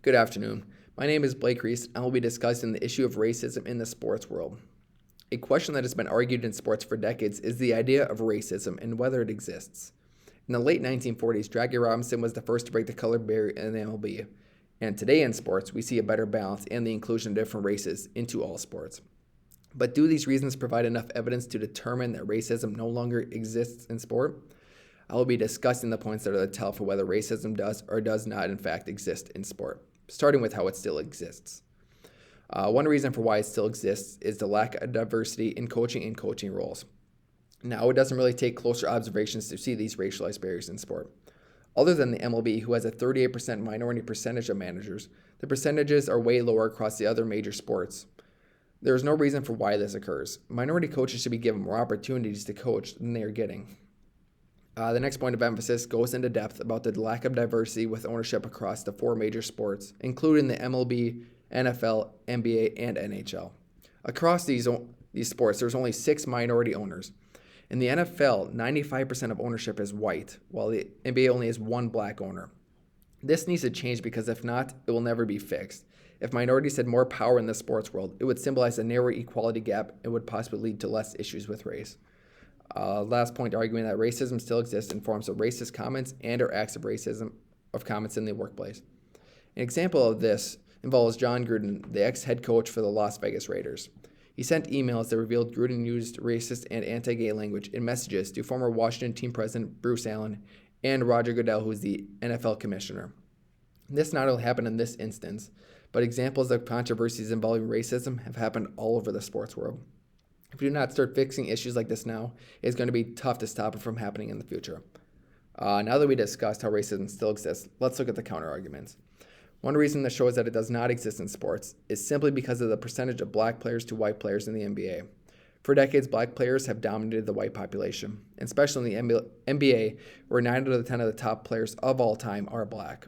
Good afternoon. My name is Blake Reese, and I will be discussing the issue of racism in the sports world. A question that has been argued in sports for decades is the idea of racism and whether it exists. In the late 1940s, Jackie Robinson was the first to break the color barrier in the MLB, and today in sports, we see a better balance and the inclusion of different races into all sports. But do these reasons provide enough evidence to determine that racism no longer exists in sport? I will be discussing the points that are the tell for whether racism does or does not in fact exist in sport, starting with how it still exists. One reason for why it still exists is the lack of diversity in coaching and coaching roles. Now, it doesn't really take closer observations to see these racialized barriers in sport. Other than the MLB, who has a 38% minority percentage of managers, the percentages are way lower across the other major sports. There is no reason for why this occurs. Minority coaches should be given more opportunities to coach than they are getting. The next point of emphasis goes into depth about the lack of diversity with ownership across the four major sports, including the MLB, NFL, NBA, and NHL. Across these sports, there's only 6 minority owners. In the NFL, 95% of ownership is white, while the NBA only has 1 black owner. This needs to change because if not, it will never be fixed. If minorities had more power in the sports world, it would symbolize a narrower equality gap and would possibly lead to less issues with race. Last point, arguing that racism still exists in forms of racist comments and or acts of racism of comments in the workplace. An example of this involves Jon Gruden, the ex-head coach for the Las Vegas Raiders. He sent emails that revealed Gruden used racist and anti-gay language in messages to former Washington team president Bruce Allen and Roger Goodell, who is the NFL commissioner. This not only happened in this instance, but examples of controversies involving racism have happened all over the sports world. If we do not start fixing issues like this now, it's going to be tough to stop it from happening in the future. Now that we discussed how racism still exists, let's look at the counter-arguments. One reason that shows that it does not exist in sports is simply because of the percentage of black players to white players in the NBA. For decades, black players have dominated the white population, especially in the NBA, where 9 out of the 10 of the top players of all time are black.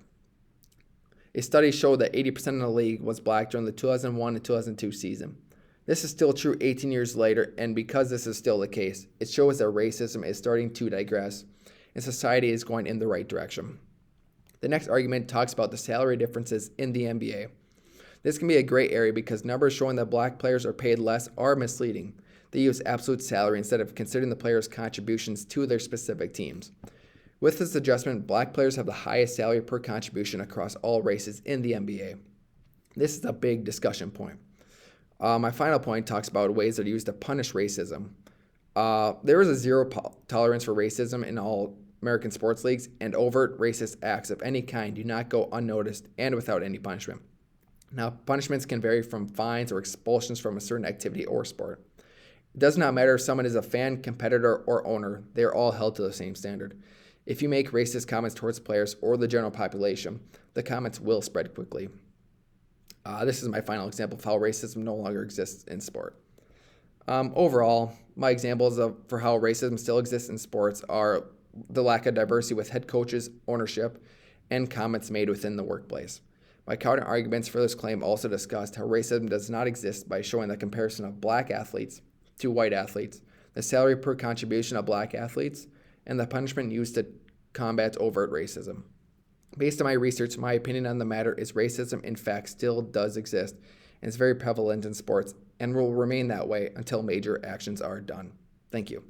A study showed that 80% of the league was black during the 2001 and 2002 season. This is still true 18 years later, and because this is still the case, it shows that racism is starting to digress, and society is going in the right direction. The next argument talks about the salary differences in the NBA. This can be a gray area because numbers showing that black players are paid less are misleading. They use absolute salary instead of considering the players' contributions to their specific teams. With this adjustment, black players have the highest salary per contribution across all races in the NBA. This is a big discussion point. My final point talks about ways that are used to punish racism. There is a zero tolerance for racism in all American sports leagues, and overt racist acts of any kind do not go unnoticed and without any punishment. Now, punishments can vary from fines or expulsions from a certain activity or sport. It does not matter if someone is a fan, competitor, or owner, they are all held to the same standard. If you make racist comments towards players or the general population, the comments will spread quickly. This is my final example of how racism no longer exists in sport. Overall, my examples for how racism still exists in sports are the lack of diversity with head coaches, ownership, and comments made within the workplace. My counter arguments for this claim also discussed how racism does not exist by showing the comparison of black athletes to white athletes, the salary per contribution of black athletes, and the punishment used to combat overt racism. Based on my research, my opinion on the matter is racism in fact still does exist and is very prevalent in sports and will remain that way until major actions are done. Thank you.